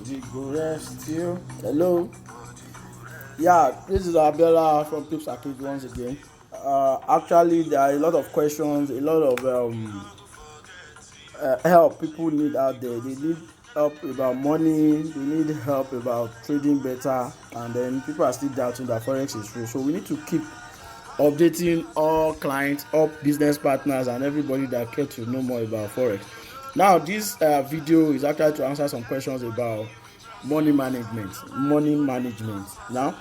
the Gure still. Hello. Yeah, this is Abiola from Pips Arcade once again. Actually, there are a lot of questions, a lot of help people need out there. They need help about money, they need help about trading better, and then people are still doubting that forex is true. So we need to keep updating all clients, all business partners, and everybody that care to know more about forex. Now, this video is actually to answer some questions about money management. Now,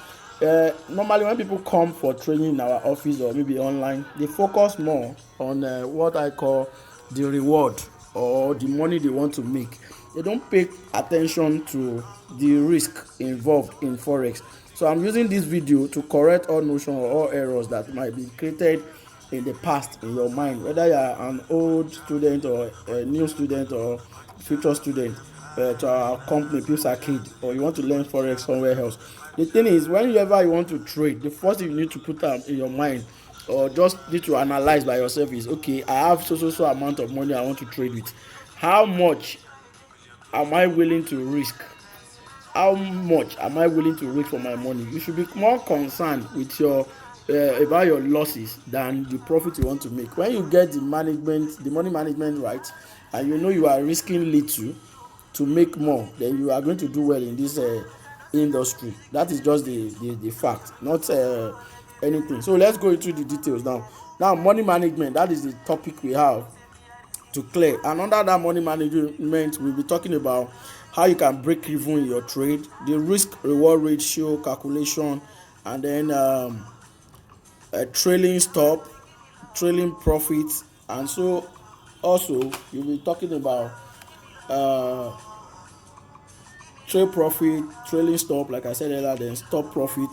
normally when people come for training in our office or maybe online, they focus more on what I call the reward or the money they want to make. They don't pay attention to the risk involved in forex. So I'm using this video to correct all notions or all errors that might be created in the past in your mind, whether you are an old student or a new student or future student to our company Pips Arcade, or you want to learn forex somewhere else. The thing is, whenever you want to trade, the first thing you need to put in your mind or just need to analyze by yourself is, okay, I have so amount of money I want to trade with. How much am I willing to risk? How much am I willing to risk for my money? You should be more concerned with your about your losses than the profit you want to make. When you get the money management right, and you know you are risking little to make more, then you are going to do well in this industry. That is just the fact, not anything. So let's go into the details now. Now, money management, that is the topic we have to clear. And under that money management, we'll be talking about how you can break even in your trade, the risk reward ratio calculation, and then a trailing stop, trailing profits. And so also you'll be talking about uh trade profit, trailing stop, like I said earlier, then stop profit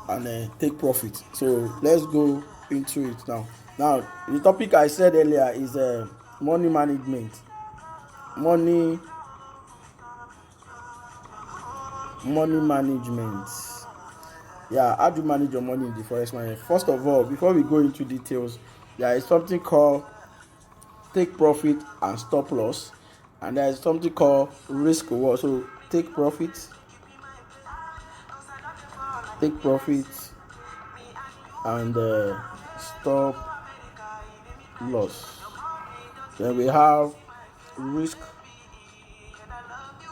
and then take profit. So let's go into it now. Now, the topic I said earlier is money management. Money management. Yeah, how do you manage your money in the forex market? First of all, before we go into details, there is something called take profit and stop loss, and there is something called risk reward. So take profit and stop loss. Then we have risk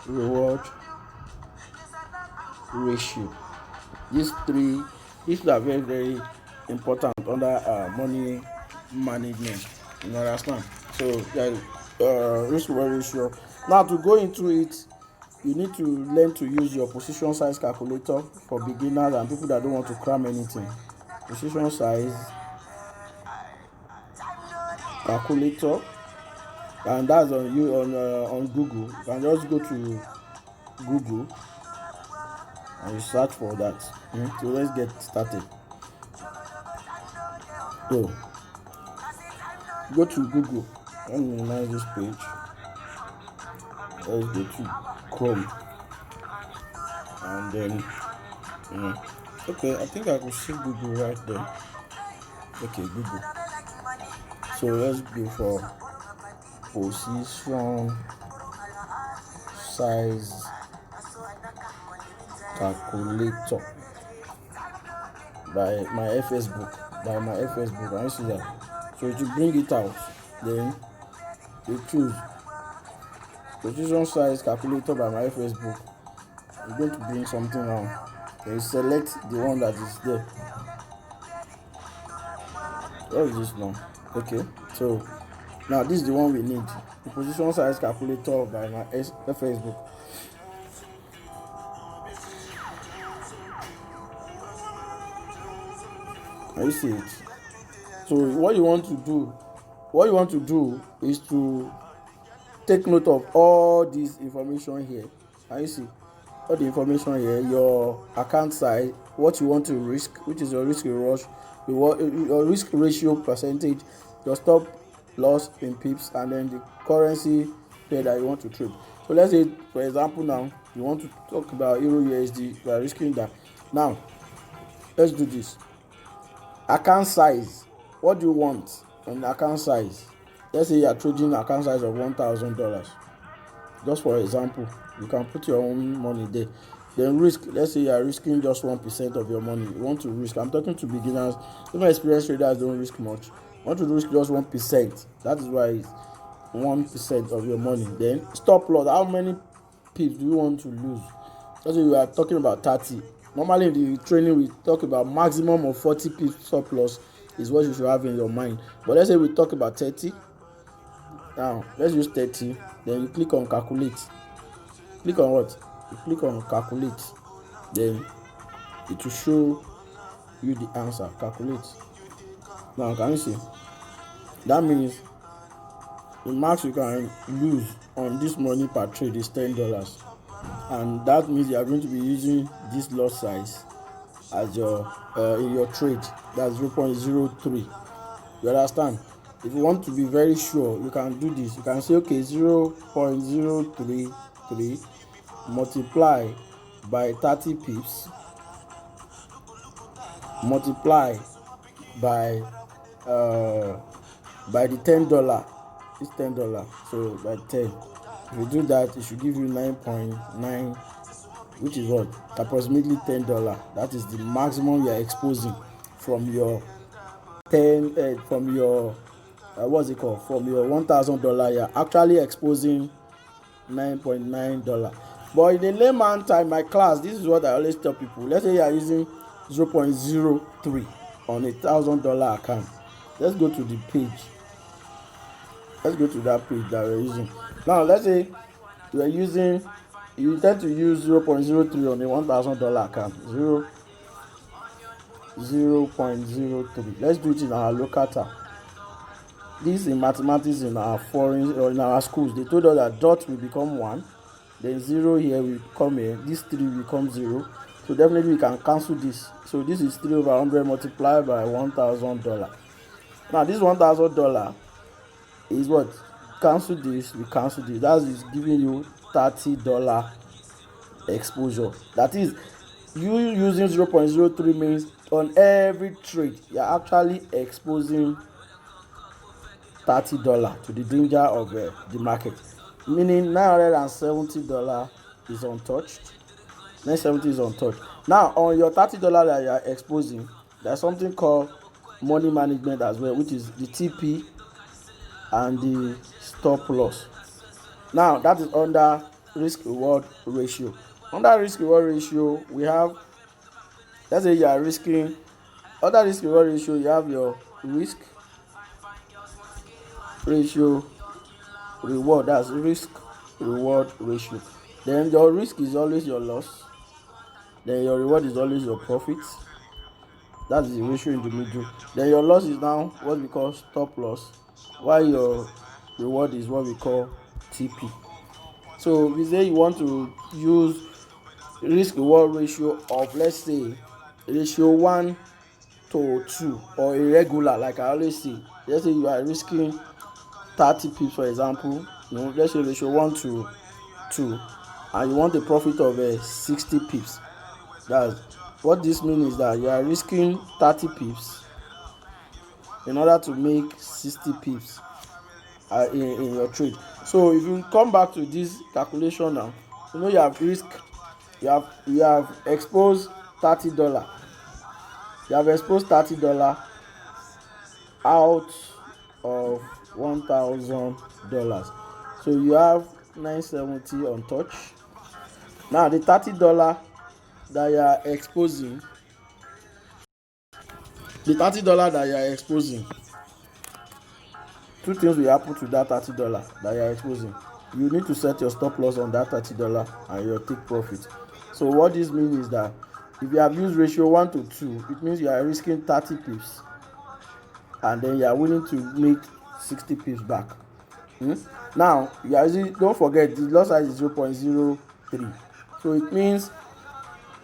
reward ratio. These are very important under money management. You understand? So risk reward ratio. Now, to go into it, you need to learn to use your position size calculator for beginners and people that don't want to cram anything. Position size calculator, and that's on Google. You can just go to Google and you search for that. So let's get started. So go to Google. Let me minimize this page. Let's go to Chrome, and then okay, I think I could see Google right there. Okay, Google. So let's go for position size calculator by my FS book. Can you see that? So to bring it out, then you choose position size calculator by my FS book. I'm going to bring something out. Then you select the one that is there. What is this now? Okay, so now this is the one we need. The position size calculator by my FS book. Can you see it? So what you want to do is to take note of all this information here. Can you see all the information here? Your account size, what you want to risk, which is your risk reward, your risk ratio percentage, your stop loss in pips, and then the currency pair that you want to trade. So let's say, for example, now you want to talk about Euro USD. You are risking that. Now let's do this. Account size. What do you want on the account size? Let's say you are trading account size of $1,000. Just for example, you can put your own money there. Then risk, let's say you are risking just 1% of your money. You want to risk, I'm talking to beginners, even experienced traders don't risk much. You want to risk just 1%. That is why it's 1% of your money. Then stop loss, how many pips do you want to lose? That's why we are talking about 30. Normally in the training we talk about maximum of 40 pips stop loss is what you should have in your mind. But let's say we talk about 30. Now let's use 30. Then you click on calculate. Click on what? You click on calculate. Then it will show you the answer. Calculate. Now can you see? That means the max you can lose on this money per trade is $10. And that means you are going to be using this lot size as your in your trade. That's 0.03. You understand? If you want to be very sure, you can do this. You can say okay, 0.033 multiply by 30 pips multiply by the $10. It's $10, so by 10. If you do that, it should give you 9.9, which is what? Approximately $10. That is the maximum you are exposing from your 10 from your what's it called? From your $1,000, you are actually exposing $9.9. But in the layman time, my class, this is what I always tell people. Let's say you are using 0.03 on $1,000 account. Let's go to the page. Let's go to that page that we're using. Now let's say you intend to use 0.03 on a $1,000 account. 0.03. Let's do it in our local term. This in mathematics in our foreign or in our schools, they told us that dot will become 1, then 0 here will come here, this 3 will become 0. So definitely we can cancel this. So this is 3 over 100 multiplied by $1,000. Now this $1,000 is what? Cancel this, we cancel this. That is giving you $30 exposure. That is, you using 0.03 means on every trade you are actually exposing $30 to the danger of the market, meaning $970 is untouched. 970 is untouched. Now on your $30 that you are exposing, there's something called money management as well, which is the TP and the stop loss. Now that is under risk reward ratio. Under risk reward ratio, we have, let's say you are risking, under risk reward ratio you have your risk ratio reward, that's risk reward ratio. Then your risk is always your loss, then your reward is always your profit. That's the ratio in the middle. Then your loss is now what we call stop loss, while your reward is what we call TP. So we say you want to use risk reward ratio of, let's say, ratio 1 to 2 or irregular, like I always say. Let's say you are risking 30 pips, for example. Let's say ratio 1 to 2, and you want a profit of 60 pips. That's what this means, is that you are risking 30 pips in order to make 60 pips in your trade. So if you come back to this calculation now, you have risk, you have exposed $30. You have exposed $30 out of $1,000. So you have 970 untouched. Now the $30 that you are exposing, two things will happen to that $30 that you are exposing. You need to set your stop loss on that $30 and your take profit. So what this means is that if you have used ratio 1 to 2, it means you are risking 30 pips and then you are willing to make 60 pips back. Now you are using, don't forget the loss size is 0.03. So it means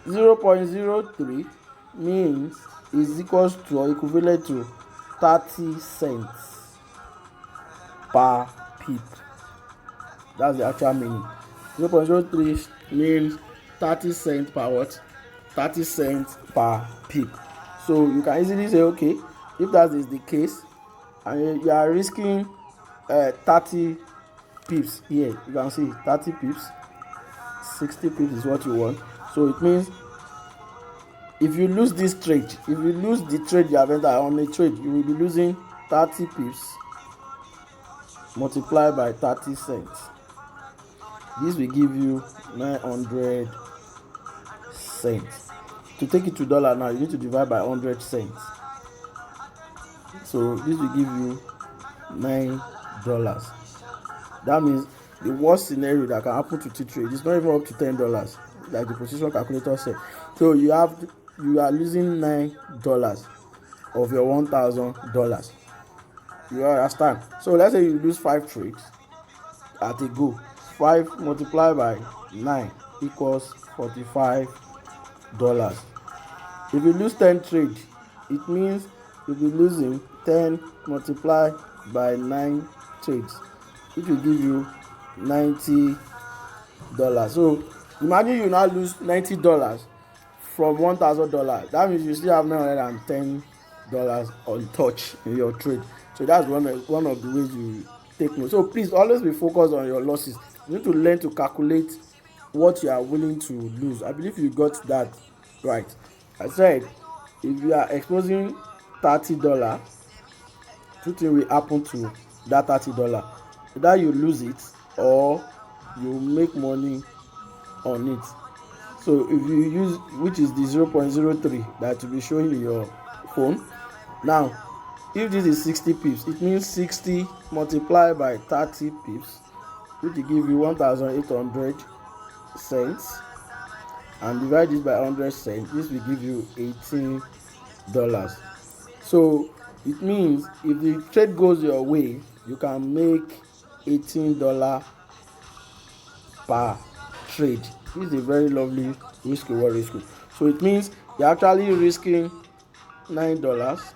0.03 means is equals to or equivalent to 30 cents per pip. That's the actual meaning. 0.03 means 30 cents per what? 30 cents per pip. So you can easily say, okay, if that is the case and you are risking 30 pips here. You can see 30 pips, 60 pips is what you want. So it means if you lose this trade, if you lose the trade you have entered on a trade, you will be losing 30 pips multiplied by 30 cents. This will give you 900 cents. To take it to dollar now, you need to divide by 100 cents. So this will give you $9. That means the worst scenario that can happen to T-trade is not even up to $10, like the position calculator said. So you are losing $9 of your $1,000. You understand? So let's say you lose 5 trades at a go. 5 multiplied by 9 equals $45. If you lose 10 trades, it means you'll be losing 10 multiplied by 9 trades, which will give you $90. So imagine you now lose $90 from $1,000. That means you still have $910 untouched in your trade. So that's one of the ways you take note. So please always be focused on your losses. You need to learn to calculate what you are willing to lose. I believe you got that right. I said if you are exposing $30, two things will happen to that $30. Either you lose it or you make money on it. So if you use, which is the 0.03 that will be showing in your phone. Now if this is 60 pips, it means 60 multiplied by 30 pips, which will give you 1,800 cents, and divide this by 100 cents. This will give you $18. So it means if the trade goes your way, you can make $18 per trade. This is a very lovely risk reward ratio. So it means you're actually risking $9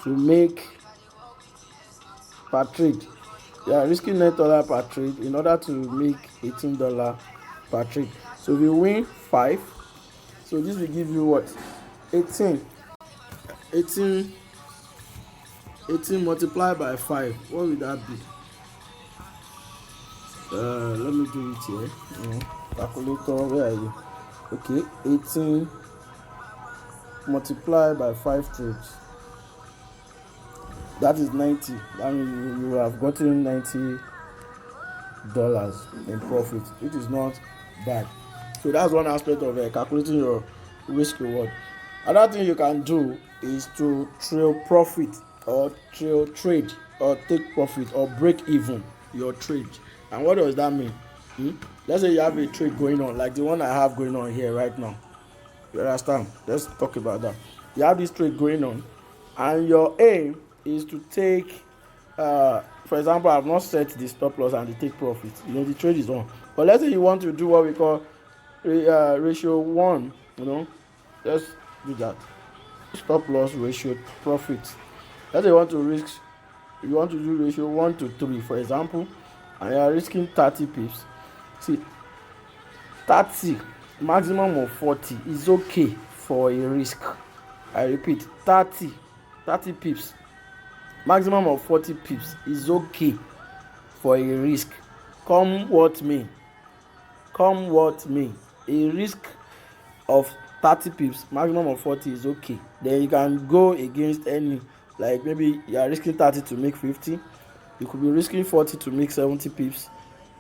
to make per trade. You are risking $9 per trade in order to make $18 per trade. So if you win 5, so this will give you what? 18 multiplied by 5. What will that be? Let me do it here. Calculator, where are you? Okay, 18 multiplied by 5 trades. That is 90. That means you have gotten $90 in profit, which is not bad. So that's one aspect of calculating your risk reward. Another thing you can do is to trail profit or trail trade or take profit or break even your trade. And what does that mean? Let's say you have a trade going on, like the one I have going on here right now. You understand? Let's talk about that. You have this trade going on, and your aim is to take, for example, I've not set the stop loss and the take profit. The trade is on. But let's say you want to do what we call ratio 1. Let's do that. Stop loss ratio profit. Let's say you want to do ratio 1 to 3, for example, and you are risking 30 pips. See, 30 maximum of 40 is okay for a risk. I repeat, 30 pips, maximum of 40 pips is okay for a risk. Come what may. A risk of 30 pips, maximum of 40 is okay. Then you can go against any, like maybe you are risking 30 to make 50. You could be risking 40 to make 70 pips,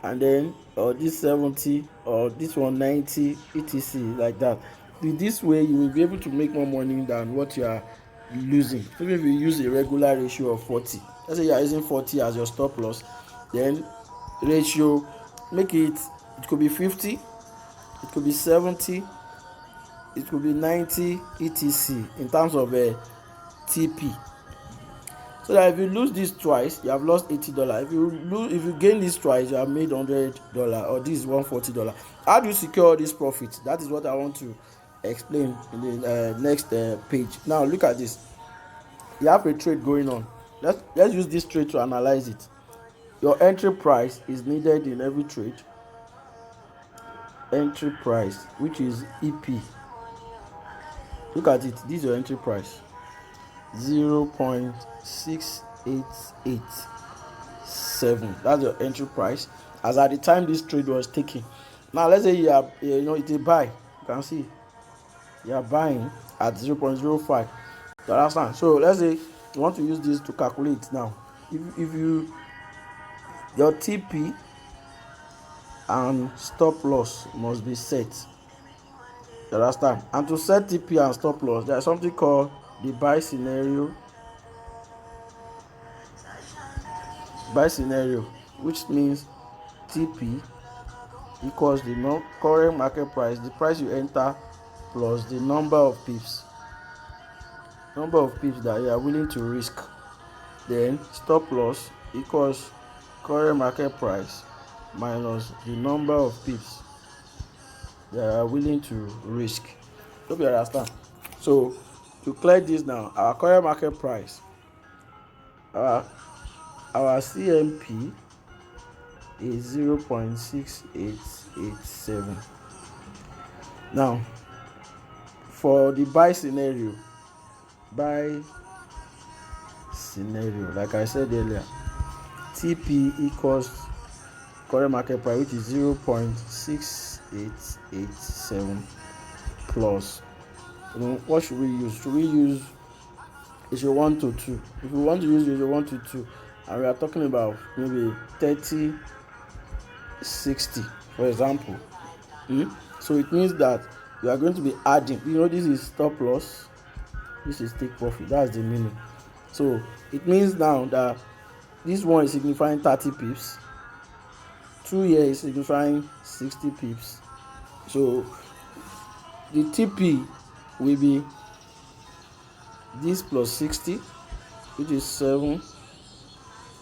and then or this 70 or this 190 etc, like that. With this way you will be able to make more money than what you are losing. Even if you use a regular ratio of 40, let's say you are using 40 as your stop loss, then ratio, make it could be 50, it could be 70, it could be 90 etc in terms of TP. So that if you lose this twice, you have lost $80. If you gain this twice, you have made $100, or this is $140. How do you secure all this profit? That is what I want to explain in the next page. Now look at this. You have a trade going on. Let's use this trade to analyze it. Your entry price is needed in every trade. Entry price, which is EP. Look at it. This is your entry price. 0.688 8.7. That's your entry price as at the time this trade was taken. Now let's say you are, it's a buy. You can see you are buying at 0.05. You understand? So let's say you want to use this to calculate now. If you your TP and stop loss must be set. You understand? And to set TP and stop loss, there is something called the buy scenario, which means TP equals the current market price, the price you enter, plus the number of pips that you are willing to risk. Then stop loss equals current market price minus the number of pips that you are willing to risk. Hope you understand. So to clear this now, our current market price, our CMP is 0.6887. Now for the buy scenario, like I said earlier, TP equals current market price, which is 0.6887 plus, what should we use? Should we use ratio 1 to 2? If we want to use ratio 1 to 2, and we are talking about maybe 30/60, for example, so it means that you are going to be adding, this is stop loss, this is take profit. That's the meaning. So it means now that this one is signifying 30 pips, 2 here is signifying 60 pips. So the TP will be this plus 60, which is 7,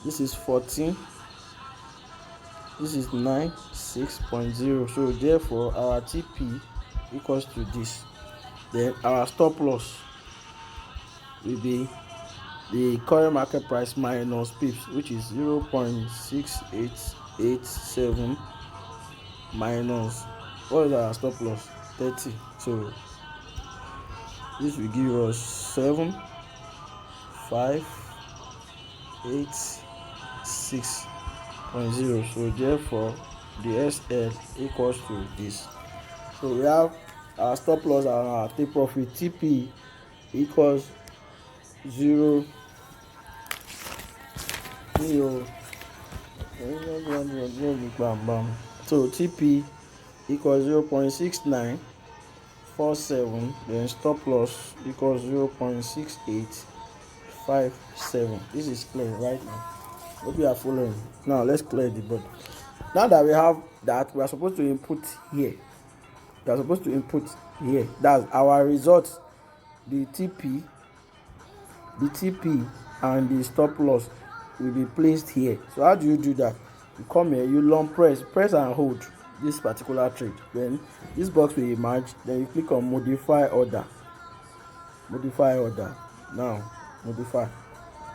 this is 14, this is 9, 6.0. So therefore our TP equals to this. Then our stop loss will be the current market price minus pips, which is 0.6887 minus, what is our stop loss? 30. So this will give us 7, 5, 8, 6.0. So therefore the SL equals to this. So we have our stop loss and our take profit. TP equals 0. So TP equals 0.6947, then stop loss equals 0.6857. This is clear right now. Hope you are following. Now let's clear the board. Now that we have that, we are supposed to input here. That's our results. The TP and the stop loss will be placed here. So how do you do that? You come here, you long press and hold this particular trade. Then this box will emerge. Then you click on modify order. Now modify.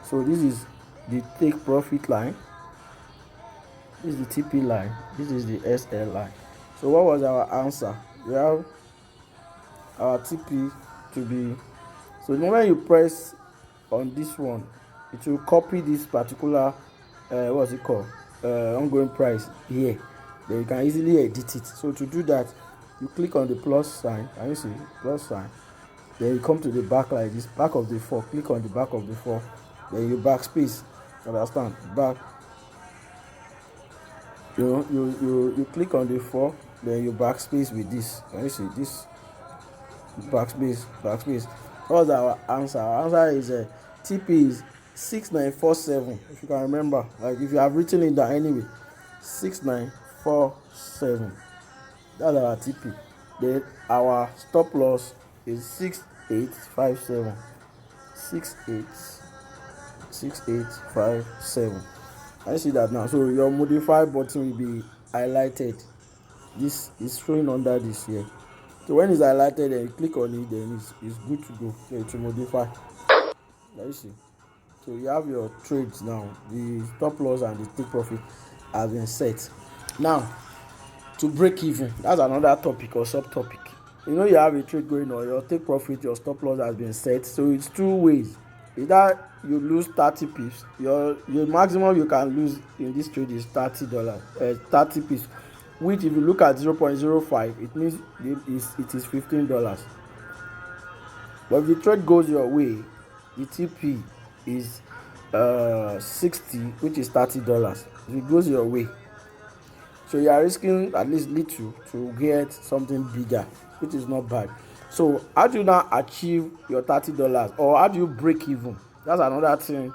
So this is the take profit line, this is the TP line, this is the SL line. So what was our answer? We have our TP to be, so the moment you press on this one, it will copy this particular ongoing price here. Then you can easily edit it. So to do that, you click on the plus sign. Can you see plus sign? Then you come to the back like this, back of the 4. Click on the back of the 4. Then you backspace. Understand? Back. You click on the 4. Then you backspace with this. Can you see this? Backspace. What's our answer? Our answer is TP is 6947. If you can remember, like if you have written it down anyway, 6947. That's our TP. Then our stop loss is 6857. 6857. I see that now. So your modify button will be highlighted. This is showing under this here. So when it's highlighted and you click on it, then it's good to go. So it will modify. Let you see. So you have your trades now. The stop loss and the take profit have been set. Now to break even, that's another topic or subtopic. You have a trade going on, your take profit, your stop loss has been set. So it's 2 ways. is that you lose 30 pips. Your maximum you can lose in this trade is $30, 30 pips, which if you look at 0.05, it means it is $15. But if the trade goes your way, the TP is 60, which is $30 if it goes your way. So you are risking at least little to get something bigger, which is not bad. So how do you now achieve your $30, or how do you break even? That's another thing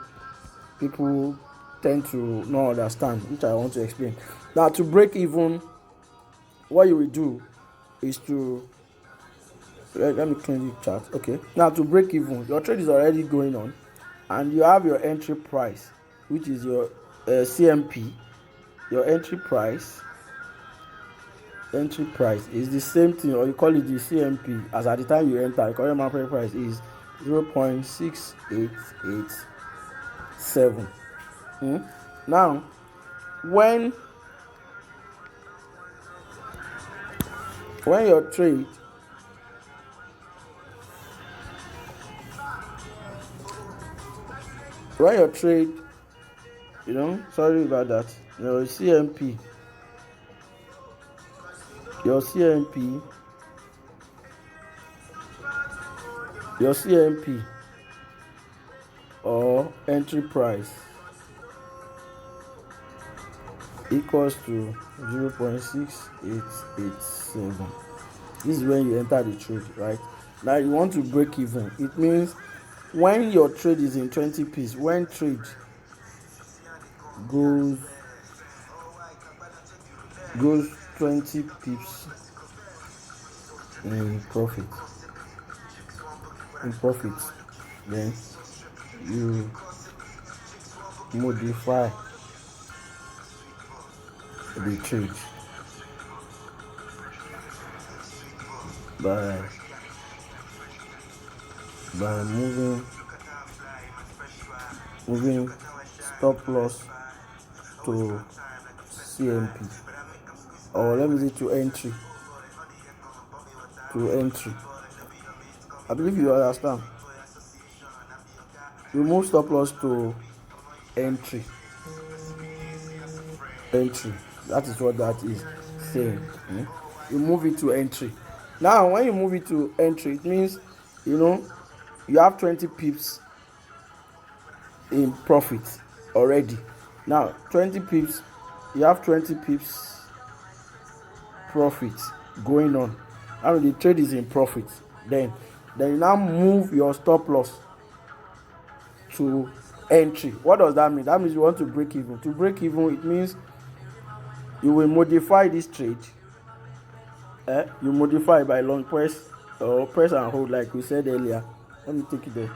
people tend to not understand, which I want to explain. Now, to break even, what you will do is to let me clean the chart. Okay, now to break even, your trade is already going on and you have your entry price, which is your CMP. Your entry price is the same thing, or you call it the CMP, as at the time you enter. The current market price is 0.6887. Now when your trade sorry about that, your CMP or entry price equals to 0.6887. This is when you enter the trade, right? Now you want to break even. It means when your trade is in 20 pips, when trade goes 20 pips in profit, then you modify the trade by moving stop loss to CMP, or let me say to entry. I believe you understand. You move stop loss to entry. That is what that is saying. You move it to entry. Now when you move it to entry, it means you have 20 pips in profit already. Now 20 pips, you have 20 pips profit going on. I mean, the trade is in profit. Then you now move your stop loss to entry. What does that mean? That means you want to break even. To break even, it means you will modify this trade. You modify by long press or press and hold, like we said earlier. Let me take it there.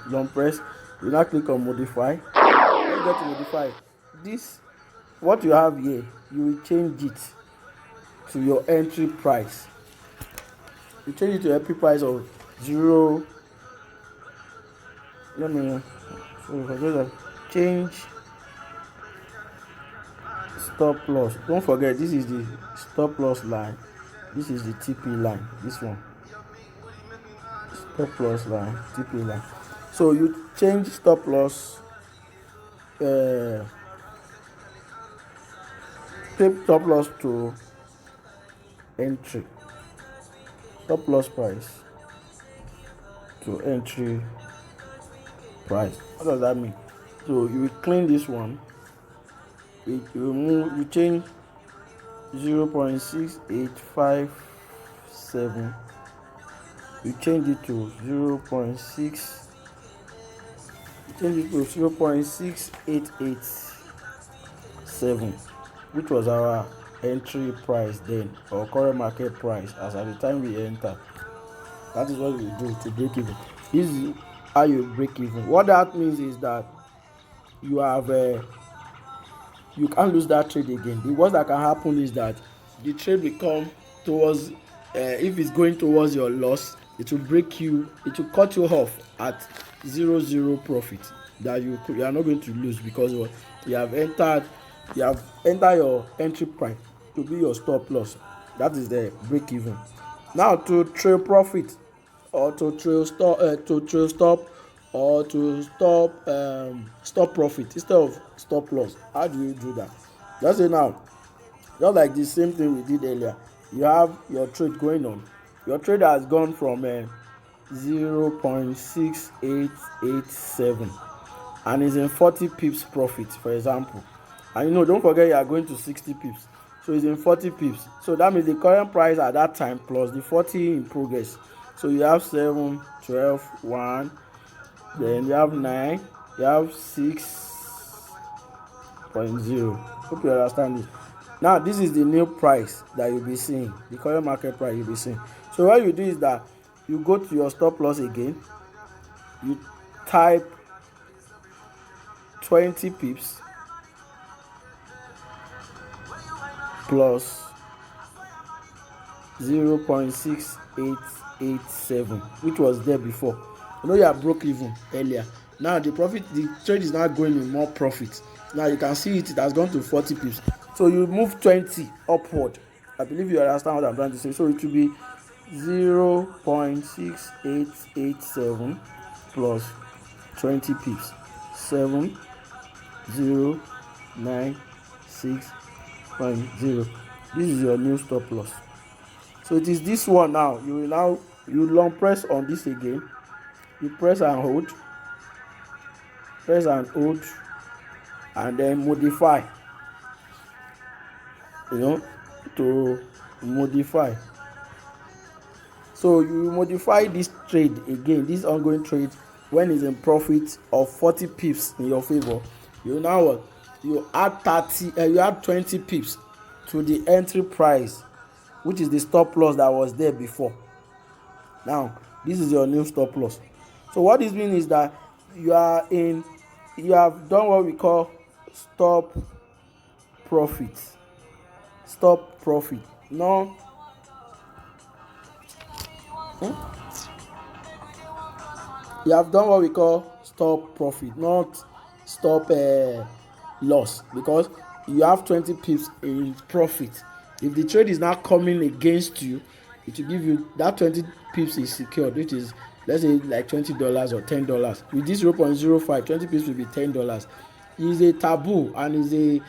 Long press. You now click on modify. When you get to modify, this what you have here, you will change it to your entry price. You change it to entry price of 0. Let me change stop loss. Don't forget, this is the stop loss line. This is the TP line. This one, stop loss line, TP line. So you change stop loss. Take stop loss to entry. Stop loss price to entry price. What does that mean? So you will clean this one. You change 0.6857. You change it to 0.6887, which was our entry price then, or current market price as at the time we enter. That is what we do to break even. This is how you break even. What that means is that you can't lose that trade again. The worst that can happen is that the trade will come towards, if it's going towards your loss, it will break you, it will cut you off at 0 profit that you are not going to lose, because you have entered your entry price to be your stop loss. That is the break even. Now to trail profit or to trail stop or to stop profit instead of stop loss. How do you do that? Let's say now, just like the same thing we did earlier, you have your trade going on. Your trade has gone from 0.6887 and is in 40 pips profit, for example. And don't forget you are going to 60 pips, so it's in 40 pips. So that means the current price at that time plus the 40 in progress. So you have 7, 12, 1, then you have 9, you have 6.0. Hope you understand this. Now this is the new price that you'll be seeing, the current market price you'll be seeing. So what you do is that you go to your stop loss again, you type 20 pips plus 0.6887, which was there before. You have broke even earlier. Now the trade is now going in more profit. Now you can see it has gone to 40 pips. So you move 20 upward. I believe you understand what I'm trying to say. So it will be 0.6887 plus 20 pips, 7096.0. This is your new stop loss. So it is this one now. You long press on this again. You press and hold, and then modify. To modify. So you modify this trade again, this ongoing trade, when it's in profit of 40 pips in your favor. You add 20 pips to the entry price, which is the stop loss that was there before. Now this is your new stop loss. So what this means is that you have done what we call stop profit. No. You have done what we call stop profit, not stop loss, because you have 20 pips in profit. If the trade is now coming against you, it will give you that 20 pips is secured, which is, let's say, like $20 or $10. With this 0.05, 20 pips will be $10. Is a taboo and is a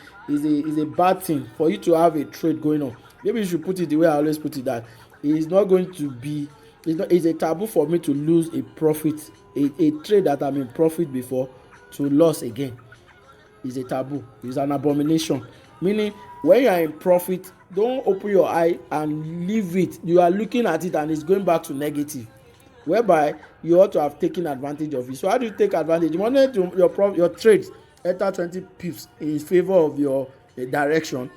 bad thing for you to have a trade going on. Maybe you should put it the way I always put it, that it's not going to be, it's a taboo for me to lose a profit, a trade that I'm in profit before, to loss again. Is a taboo. It's an abomination. Meaning, when you are in profit, don't open your eye and leave it. You are looking at it and it's going back to negative, whereby you ought to have taken advantage of it. So how do you take advantage? You want to your trades enter 20 pips in favor of your direction.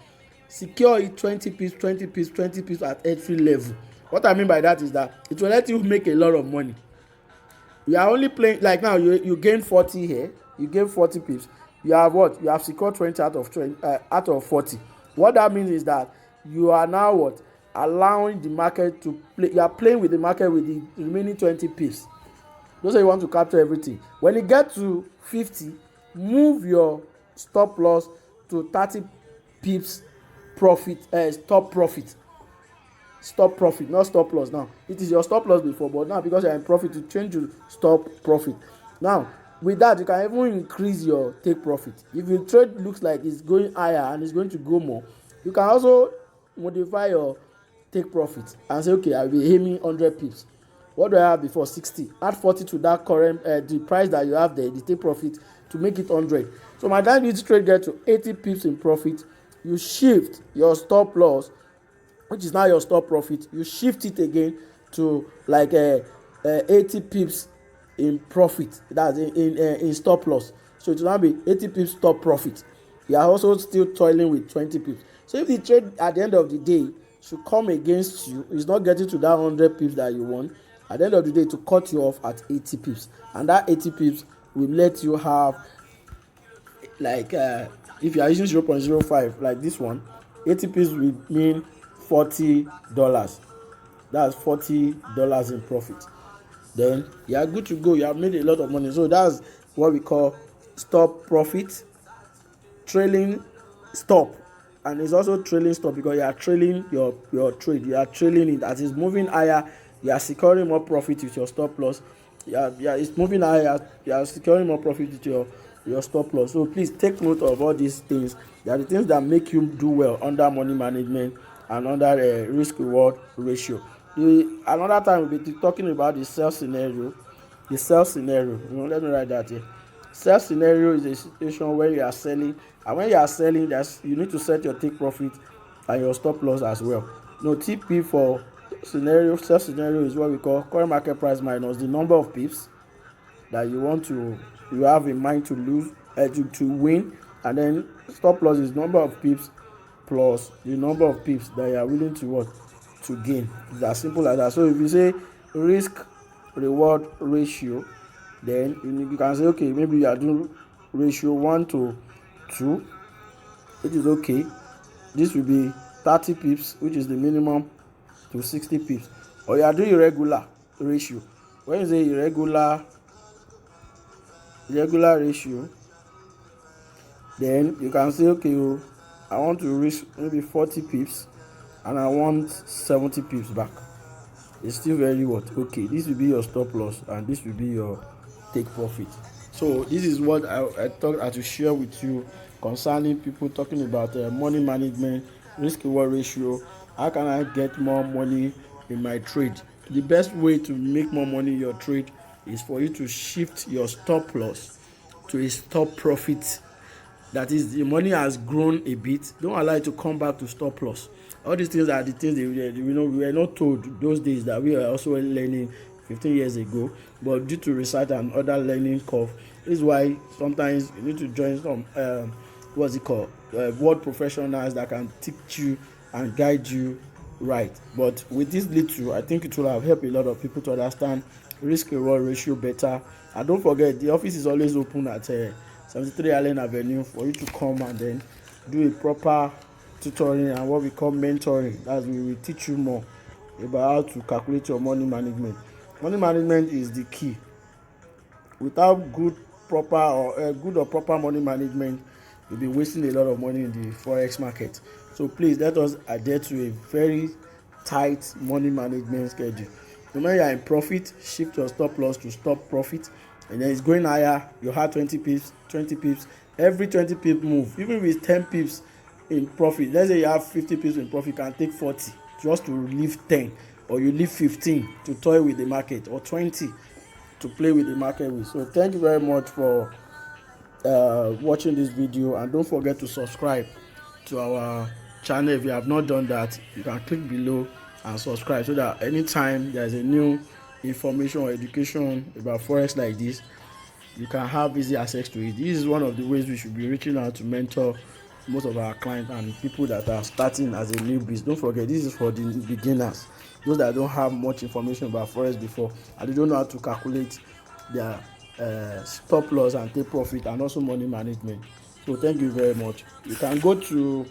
Secure it 20 pips, 20 pips, 20 pips at every level. What I mean by that is that it will let you make a lot of money. You are only playing, like now you gain 40 here, you gain 40 pips. You have what? You have secured 20 out of 40. What that means is that you are now what? Allowing the market to play. You are playing with the market with the remaining 20 pips. Don't say you want to capture everything. When you get to 50, move your stop loss to 30 pips profit, stop profit, not stop loss. Now it is your stop loss before, but now because you are in profit, you change to stop profit. Now with that, you can even increase your take profit. If your trade looks like it's going higher and it's going to go more, you can also modify your take profit and say, okay, I'll be aiming 100 pips. What do I have before? 60. Add 40 to that current the price that you have there, the take profit, to make it 100. So by the time this trade get to 80 pips in profit, you shift your stop loss, which is now your stop profit. You shift it again to like 80 pips in profit. That's in stop loss. So it will now be 80 pips stop profit. You are also still toiling with 20 pips. So if the trade at the end of the day should come against you, it's not getting to that 100 pips that you want, at the end of the day to cut you off at 80 pips, and that 80 pips will let you have, like if you are using 0.05 like this one, 80 pips will mean $40. That's $40 in profit. Then you are good to go. You have made a lot of money. So that's what we call stop profit, trailing stop. And it's also trailing stop because you are trailing your trade. You are trailing it as it's moving higher. You are securing more profit with your stop loss. Yeah, it's moving higher. You are securing more profit with your stop loss. So please take note of all these things. They are the things that make you do well under money management and under risk reward ratio. Another time we'll be talking about the sell scenario. The sell scenario, let me write that here. Sell scenario is a situation where you are selling, and when you are selling, you need to set your take profit and your stop loss as well. TP for sell scenario is what we call current market price minus the number of pips that you have in mind to lose, to win, and then stop loss is number of pips plus the number of pips that you are willing to gain. It's as simple as that. So if you say risk reward ratio, then you can say, okay, maybe you are doing ratio 1 to 2, which is okay. This will be 30 pips, which is the minimum, to 60 pips. Or you are doing irregular ratio. When you say irregular ratio, then you can say, okay, I want to reach maybe 40 pips and I want 70 pips back. It's still very what? Okay, this will be your stop loss and this will be your take profit. So this is what I thought I should share with you concerning people talking about money management, risk reward ratio. How can I get more money in my trade? The best way to make more money in your trade is for you to shift your stop loss to a stop profit. That is, the money has grown a bit, don't allow it to come back to stop loss. All these things are the things we were not told those days, that we were also learning 15 years ago, but due to research and other learning curve, this is why sometimes you need to join some world professionals that can teach you and guide you right. But with this little, I think it will have helped a lot of people to understand risk reward ratio better. And don't forget, the office is always open at 73 Allen Avenue for you to come and then do a proper tutoring and what we call mentoring. That's we will teach you more about how to calculate your money management. Money management is the key. Without good or proper money management, you'll be wasting a lot of money in the forex market. So please let us adhere to a very tight money management schedule. When you are in profit, shift your stop loss to stop profit, and then it's going higher. You have 20 pips. Every 20 pip move, even with 10 pips in profit, let's say you have 50 pips in profit, you can take 40 just to leave 10, or you leave 15 to toy with the market, or 20 to play with the market with. So thank you very much for watching this video, and don't forget to subscribe to our channel. If you have not done that, you can click below and subscribe, so that anytime there is a new information or education about forex like this, you can have easy access to it. This is one of the ways we should be reaching out to mentor most of our clients and people that are starting as a newbies. Don't forget, this is for the beginners, those that don't have much information about forex before and they don't know how to calculate their stop loss and take profit, and also money management. So thank you very much. You can go to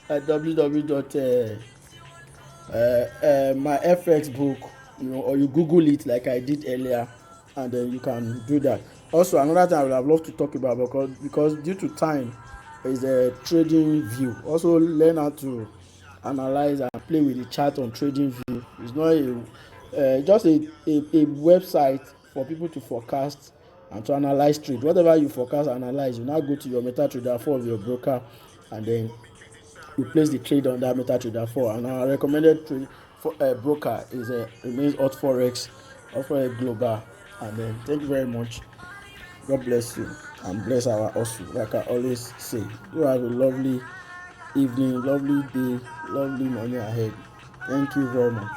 www. My FX book, or you Google it like I did earlier, and then you can do that. Also, another thing I would have loved to talk about, because due to time, is a trading view. Also learn how to analyze and play with the chart on trading view. It's not just a website for people to forecast and to analyze trade. Whatever you forecast, analyze, you now go to your MetaTrader 4 of your broker, and then you place the trade on that MetaTrader 4. And our recommended trade for broker is remains Hot Forex Global. And then thank you very much. God bless you and bless our hustle. Like I always say, you have a lovely evening, lovely day, lovely morning ahead. Thank you very much.